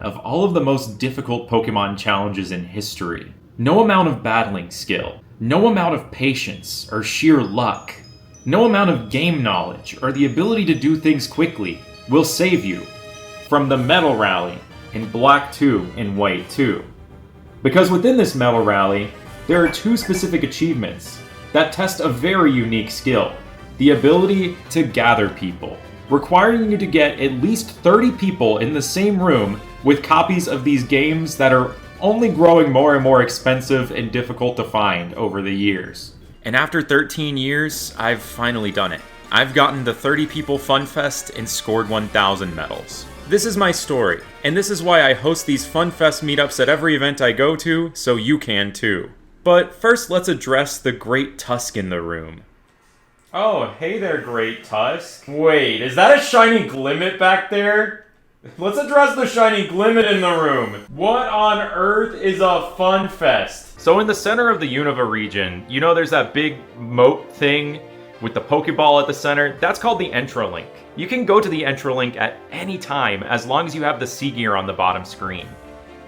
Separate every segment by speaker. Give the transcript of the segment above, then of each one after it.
Speaker 1: of all of the most difficult Pokemon challenges in history. No amount of battling skill, no amount of patience or sheer luck, no amount of game knowledge or the ability to do things quickly will save you from the Medal Rally in Black 2 and White 2. Because within this Medal Rally, there are two specific achievements that test a very unique skill: the ability to gather people, requiring you to get at least 30 people in the same room with copies of these games that are only growing more and more expensive and difficult to find over the years. And after 13 years, I've finally done it. I've gotten the 30 people Funfest and scored 1,000 medals. This is my story, and this is why I host these Funfest meetups at every event I go to, so you can too. But first, let's address the Great Tusk in the room. Oh, hey there, Great Tusk. Wait, is that a shiny Glimmet back there? Let's address the shiny Glimmet in the room. What on earth is a Funfest? So in the center of the Unova region, you know there's that big moat thing with the Pokeball at the center? That's called the Entralink. You can go to the Entralink at any time as long as you have the C gear on the bottom screen.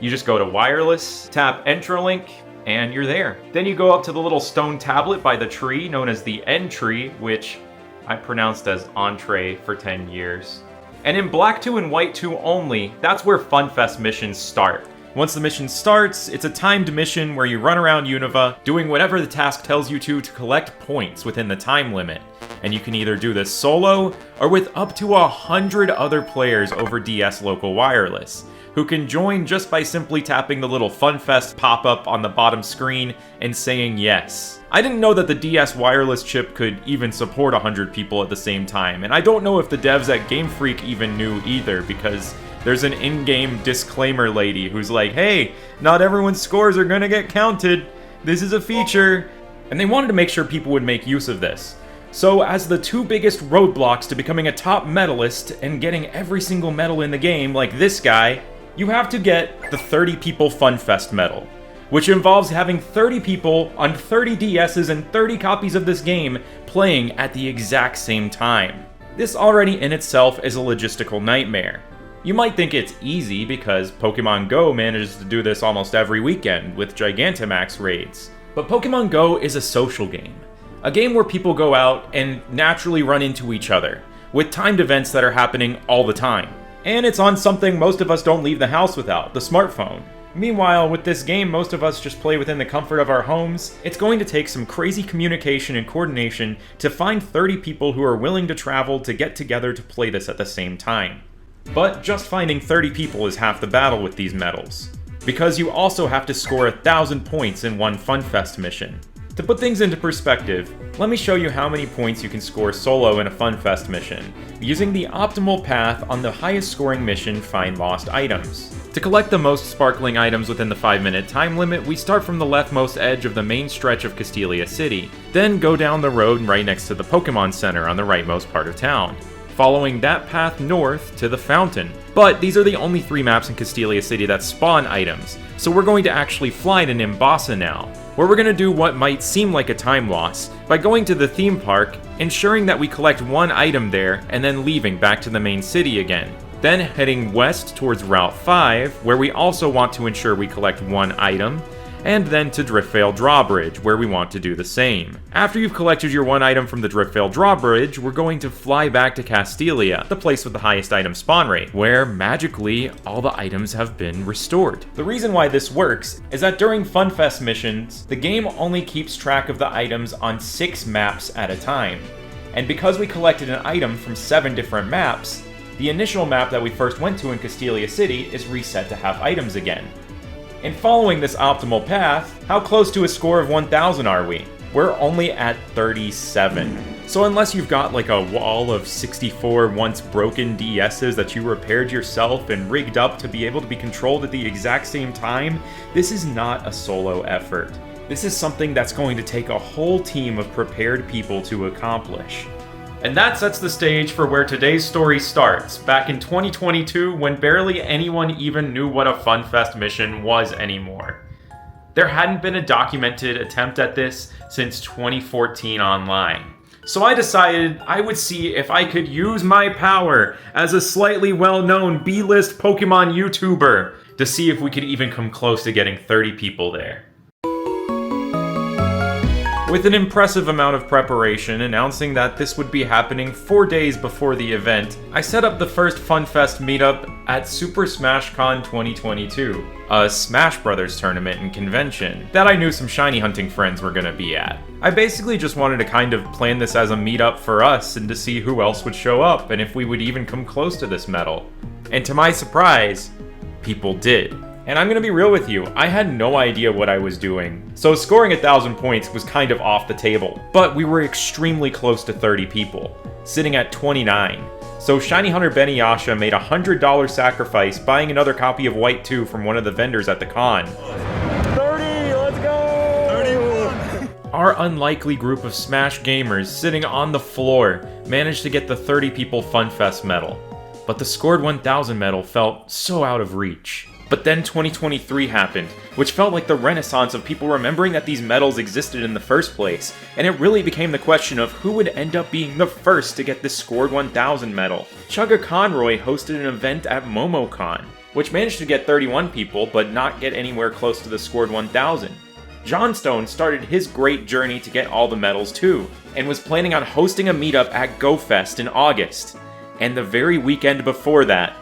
Speaker 1: You just go to wireless, tap Entralink, and you're there. Then you go up to the little stone tablet by the tree known as the N-tree, which I pronounced as entree for 10 years. And in Black 2 and White 2 only, that's where Funfest missions start. Once the mission starts, it's a timed mission where you run around Unova, doing whatever the task tells you to collect points within the time limit. And you can either do this solo, or with up to 100 other players over DS Local Wireless, who can join just by simply tapping the little Funfest pop-up on the bottom screen and saying yes. I didn't know that the DS wireless chip could even support 100 people at the same time, and I don't know if the devs at Game Freak even knew either, because there's an in-game disclaimer lady who's like, hey, not everyone's scores are gonna get counted, this is a feature, and they wanted to make sure people would make use of this. So as the two biggest roadblocks to becoming a top medalist and getting every single medal in the game, like this guy, you have to get the 30 people Funfest medal, which involves having 30 people on 30 DSs and 30 copies of this game playing at the exact same time. This already in itself is a logistical nightmare. You might think it's easy because Pokemon Go manages to do this almost every weekend with Gigantamax raids. But Pokemon Go is a social game. A game where people go out and naturally run into each other, with timed events that are happening all the time. And it's on something most of us don't leave the house without, the smartphone. Meanwhile, with this game most of us just play within the comfort of our homes. It's going to take some crazy communication and coordination to find 30 people who are willing to travel to get together to play this at the same time. But just finding 30 people is half the battle with these medals, because you also have to score 1,000 points in one Funfest mission. To put things into perspective, let me show you how many points you can score solo in a Funfest mission, using the optimal path on the highest scoring mission, Find Lost Items. To collect the most sparkling items within the 5-minute time limit, we start from the leftmost edge of the main stretch of Castelia City, then go down the road right next to the Pokemon Center on the rightmost part of town, following that path north to the fountain. But these are the only 3 maps in Castelia City that spawn items, so we're going to actually fly to Nimbasa now, where we're going to do what might seem like a time loss by going to the theme park, ensuring that we collect one item there, and then leaving back to the main city again. Then heading west towards Route 5, where we also want to ensure we collect one item, and then to Driftvale Drawbridge, where we want to do the same. After you've collected your one item from the Driftvale Drawbridge, we're going to fly back to Castelia, the place with the highest item spawn rate, where magically all the items have been restored. The reason why this works is that during Funfest missions, the game only keeps track of the items on 6 maps at a time. And because we collected an item from 7 different maps, the initial map that we first went to in Castelia City is reset to have items again. In following this optimal path, how close to a score of 1,000 are we? We're only at 37. So unless you've got like a wall of 64 once broken DSs that you repaired yourself and rigged up to be able to be controlled at the exact same time, this is not a solo effort. This is something that's going to take a whole team of prepared people to accomplish. And that sets the stage for where today's story starts, back in 2022 when barely anyone even knew what a Funfest mission was anymore. There hadn't been a documented attempt at this since 2014 online. So I decided I would see if I could use my power as a slightly well-known B-list Pokemon YouTuber to see if we could even come close to getting 30 people there. With an impressive amount of preparation announcing that this would be happening 4 days before the event, I set up the first Funfest meetup at Super Smash Con 2022, a Smash Brothers tournament and convention that I knew some shiny hunting friends were gonna be at. I basically just wanted to kind of plan this as a meetup for us and to see who else would show up and if we would even come close to this medal. And to my surprise, people did. And I'm gonna be real with you, I had no idea what I was doing. So scoring 1,000 points was kind of off the table, but we were extremely close to 30 people, sitting at 29. So Shiny Hunter Beniyasha made a $100 sacrifice buying another copy of White 2 from one of the vendors at the con.
Speaker 2: 30, let's go! 31!
Speaker 1: Our unlikely group of Smash gamers sitting on the floor managed to get the 30 people Funfest medal. But the scored 1,000 medal felt so out of reach. But then 2023 happened, which felt like the renaissance of people remembering that these medals existed in the first place, and it really became the question of who would end up being the first to get this scored 1000 medal. Chugga Conroy hosted an event at MomoCon, which managed to get 31 people but not get anywhere close to the scored 1000. Johnstone started his great journey to get all the medals too, and was planning on hosting a meetup at GoFest in August. And the very weekend before that,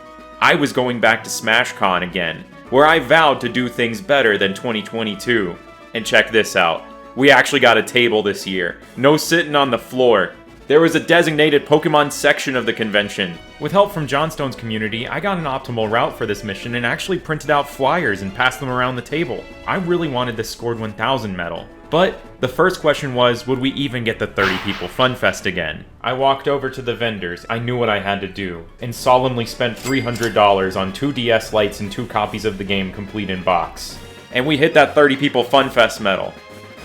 Speaker 1: I was going back to SmashCon again, where I vowed to do things better than 2022. And check this out. We actually got a table this year. No sitting on the floor. There was a designated Pokemon section of the convention. With help from Johnstone's community, I got an optimal route for this mission and actually printed out flyers and passed them around the table. I really wanted this scored 1000 medal. But the first question was, would we even get the 30 people Funfest again? I walked over to the vendors, I knew what I had to do, and solemnly spent $300 on 2 DS Lites and 2 copies of the game complete in box. And we hit that 30 people Funfest medal.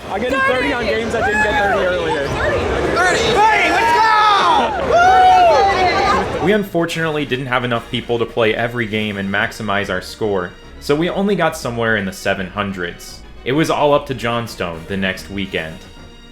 Speaker 2: I'm getting 30 on games I didn't get 30 earlier.
Speaker 3: 30! Let's go!
Speaker 1: We unfortunately didn't have enough people to play every game and maximize our score, so we only got somewhere in the 700s. It was all up to Johnstone the next weekend.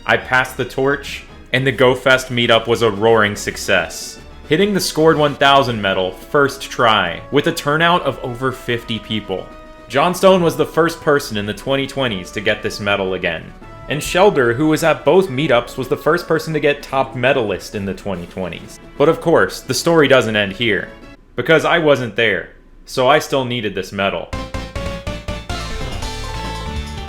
Speaker 1: I passed the torch, and the GoFest meetup was a roaring success, hitting the scored 1000 medal first try, with a turnout of over 50 people. Johnstone was the first person in the 2020s to get this medal again, and Shelder, who was at both meetups, was the first person to get top medalist in the 2020s. But of course, the story doesn't end here, because I wasn't there, so I still needed this medal.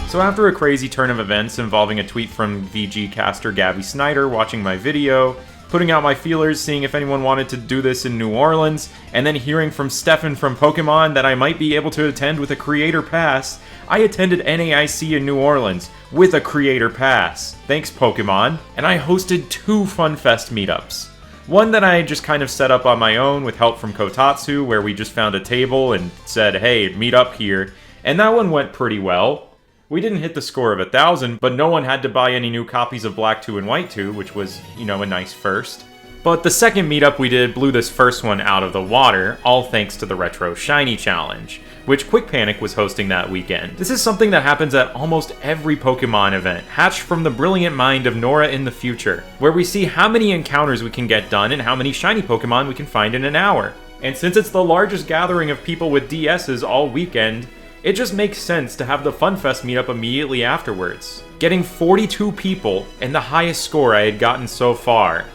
Speaker 1: So after a crazy turn of events involving a tweet from VG caster Gabby Snyder watching my video, putting out my feelers, seeing if anyone wanted to do this in New Orleans, and then hearing from Stefan from Pokemon that I might be able to attend with a Creator Pass, I attended NAIC in New Orleans with a Creator Pass. Thanks, Pokemon. And I hosted 2 Funfest meetups. One that I just kind of set up on my own with help from Kotatsu, where we just found a table and said, hey, meet up here. And that one went pretty well. We didn't hit the score of 1000, but no one had to buy any new copies of Black 2 and White 2, which was, a nice first. But the second meetup we did blew this first one out of the water, all thanks to the Retro Shiny Challenge, which Quick Panic was hosting that weekend. This is something that happens at almost every Pokemon event, hatched from the brilliant mind of Nora in the future, where we see how many encounters we can get done and how many shiny Pokemon we can find in an hour. And since it's the largest gathering of people with DSs all weekend, it just makes sense to have the Funfest meetup immediately afterwards, getting 42 people and the highest score I had gotten so far,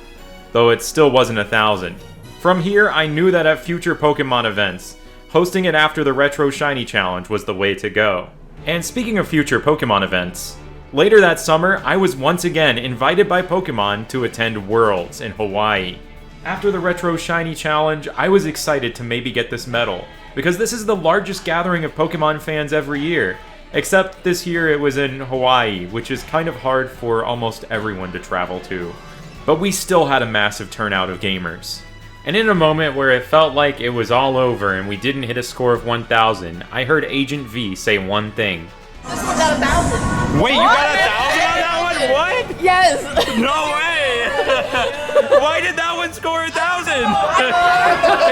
Speaker 1: though it still wasn't 1000. From here, I knew that at future Pokemon events, hosting it after the Retro Shiny Challenge was the way to go. And speaking of future Pokemon events, later that summer, I was once again invited by Pokemon to attend Worlds in Hawaii. After the Retro Shiny Challenge, I was excited to maybe get this medal, because this is the largest gathering of Pokemon fans every year, except this year it was in Hawaii, which is kind of hard for almost everyone to travel to. But we still had a massive turnout of gamers. And in a moment where it felt like it was all over and we didn't hit a score of 1000, I heard Agent V say one thing.
Speaker 3: This one got 1000.
Speaker 2: Wait, you got 1000 on that one? What?
Speaker 3: Yes.
Speaker 2: No way! Why did that one score 1000?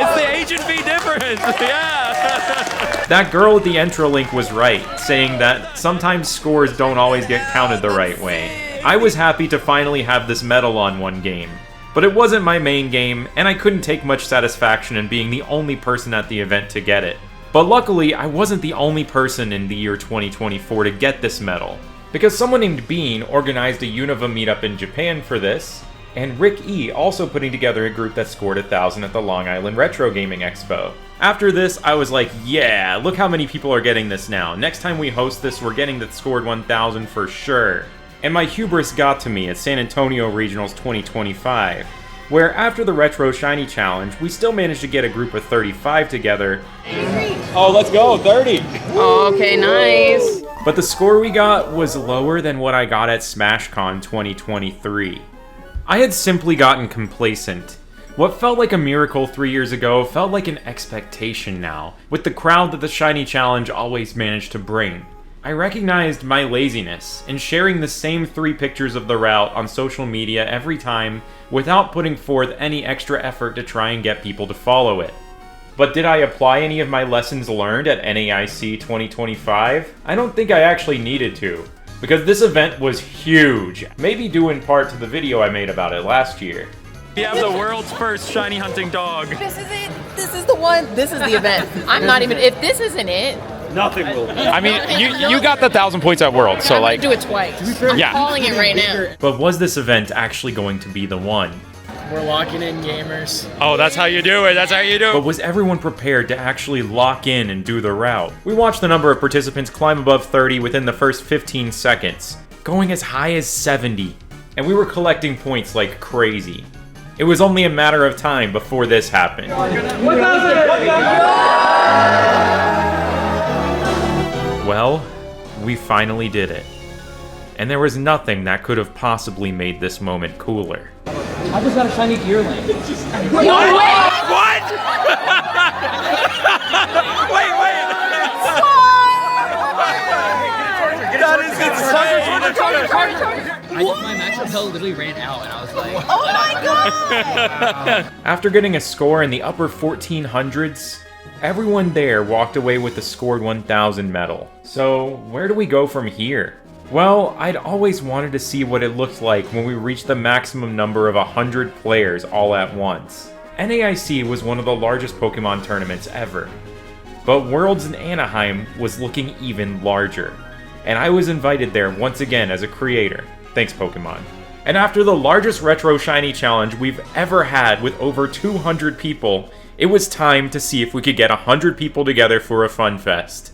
Speaker 2: It's the Agent V difference, yeah!
Speaker 1: That girl with the intro link was right, saying that sometimes scores don't always get counted the right way. I was happy to finally have this medal on one game, but it wasn't my main game, and I couldn't take much satisfaction in being the only person at the event to get it. But luckily, I wasn't the only person in the year 2024 to get this medal, because someone named Bean organized a Unova meetup in Japan for this, and Rick E. also putting together a group that scored 1,000 at the Long Island Retro Gaming Expo. After this, I was like, yeah, look how many people are getting this now. Next time we host this, we're getting that scored 1,000 for sure. And my hubris got to me at San Antonio Regionals 2025, where after the Retro Shiny Challenge, we still managed to get a group of 35 together.
Speaker 2: Oh, let's go, 30.
Speaker 4: Oh, okay, nice.
Speaker 1: But the score we got was lower than what I got at SmashCon 2023. I had simply gotten complacent. What felt like a miracle 3 years ago felt like an expectation now, with the crowd that the Shiny Challenge always managed to bring. I recognized my laziness in sharing the same 3 pictures of the route on social media every time without putting forth any extra effort to try and get people to follow it. But did I apply any of my lessons learned at NAIC 2025? I don't think I actually needed to, because this event was huge, maybe due in part to the video I made about it last year.
Speaker 2: We have the world's first shiny hunting dog.
Speaker 4: This is it. This is the one. This is the event. I'm not even, if this isn't it.
Speaker 5: Nothing will.
Speaker 2: I mean, you got the 1,000 points at Worlds, so
Speaker 4: I'm
Speaker 2: like...
Speaker 4: gonna do it twice. I'm
Speaker 2: Yeah.
Speaker 4: calling it right now.
Speaker 1: But was this event actually going to be the one?
Speaker 5: We're locking in gamers.
Speaker 2: Oh, that's how you do it, that's how you do
Speaker 1: But
Speaker 2: it.
Speaker 1: was everyone prepared to actually lock in and do the route? We watched the number of participants climb above 30 within the first 15 seconds, going as high as 70, and we were collecting points like crazy. It was only a matter of time before this happened. Well, we finally did it. And there was nothing that could have possibly made this moment cooler.
Speaker 5: I just got a shiny gear link.
Speaker 2: What? Wait. That is insane.
Speaker 5: My matchup hell literally ran out, and I was like,
Speaker 3: Oh my god!
Speaker 1: After getting a score in the upper 1400s, everyone there walked away with the scored 1000 medal. So where do we go from here? Well, I'd always wanted to see what it looked like when we reached the maximum number of 100 players all at once. NAIC was one of the largest Pokemon tournaments ever, but Worlds in Anaheim was looking even larger, and I was invited there once again as a creator. Thanks, Pokemon. And after the largest Retro Shiny Challenge we've ever had with over 200 people, it was time to see if we could get 100 people together for a Funfest.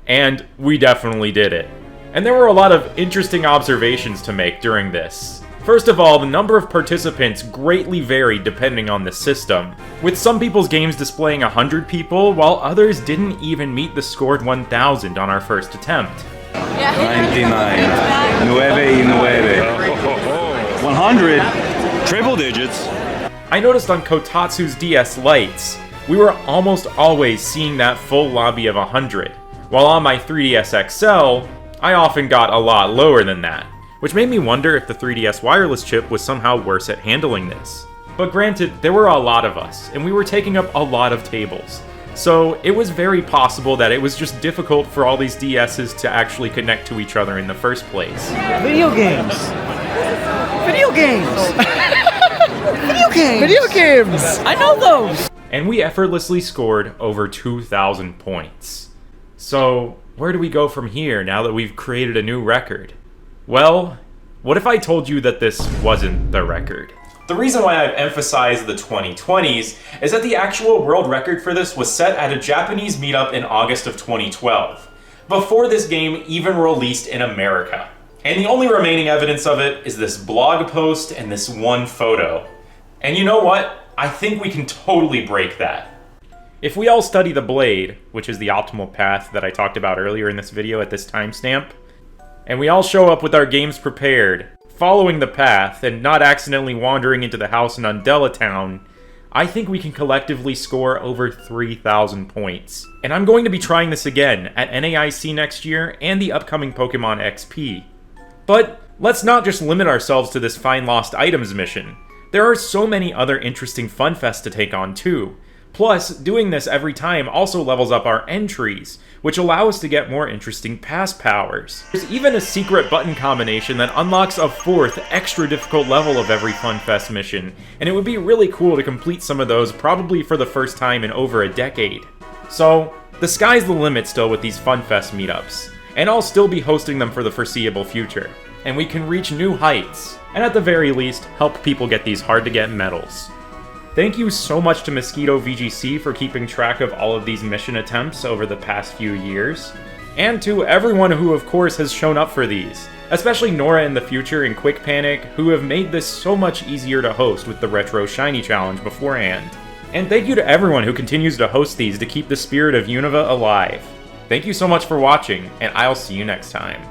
Speaker 1: And we definitely did it. And there were a lot of interesting observations to make during this. First of all, the number of participants greatly varied depending on the system, with some people's games displaying 100 people, while others didn't even meet the scored 1000 on our first attempt.
Speaker 6: 99, 100, triple digits.
Speaker 1: I noticed on Kotatsu's DS Lights, we were almost always seeing that full lobby of 100, while on my 3DS XL, I often got a lot lower than that, which made me wonder if the 3DS wireless chip was somehow worse at handling this. But granted, there were a lot of us, and we were taking up a lot of tables, so it was very possible that it was just difficult for all these DSs to actually connect to each other in the first place.
Speaker 5: video games. Video games. Video games. Video games. I know those.
Speaker 1: And we effortlessly scored over 2,000 points. So, where do we go from here now that we've created a new record? Well, what if I told you that this wasn't the record? The reason why I've emphasized the 2020s is that the actual world record for this was set at a Japanese meetup in August of 2012, before this game even released in America. And the only remaining evidence of it is this blog post and this one photo. And you know what? I think we can totally break that. If we all study the blade, which is the optimal path that I talked about earlier in this video at this timestamp, and we all show up with our games prepared, following the path, and not accidentally wandering into the house in Undella Town, I think we can collectively score over 3,000 points. And I'm going to be trying this again at NAIC next year and the upcoming Pokemon XP. But let's not just limit ourselves to this Find Lost Items mission. There are so many other interesting Funfests to take on too. Plus, doing this every time also levels up our entries, which allow us to get more interesting pass powers. There's even a secret button combination that unlocks a 4th, extra difficult level of every Funfest mission, and it would be really cool to complete some of those probably for the first time in over a decade. So, the sky's the limit still with these Funfest meetups, and I'll still be hosting them for the foreseeable future, and we can reach new heights, and at the very least, help people get these hard-to-get medals. Thank you so much to Mosquito VGC for keeping track of all of these mission attempts over the past few years, and to everyone who of course has shown up for these, especially Nora in the Future and Quick Panic, who have made this so much easier to host with the Retro Shiny Challenge beforehand. And thank you to everyone who continues to host these to keep the spirit of Unova alive. Thank you so much for watching, and I'll see you next time.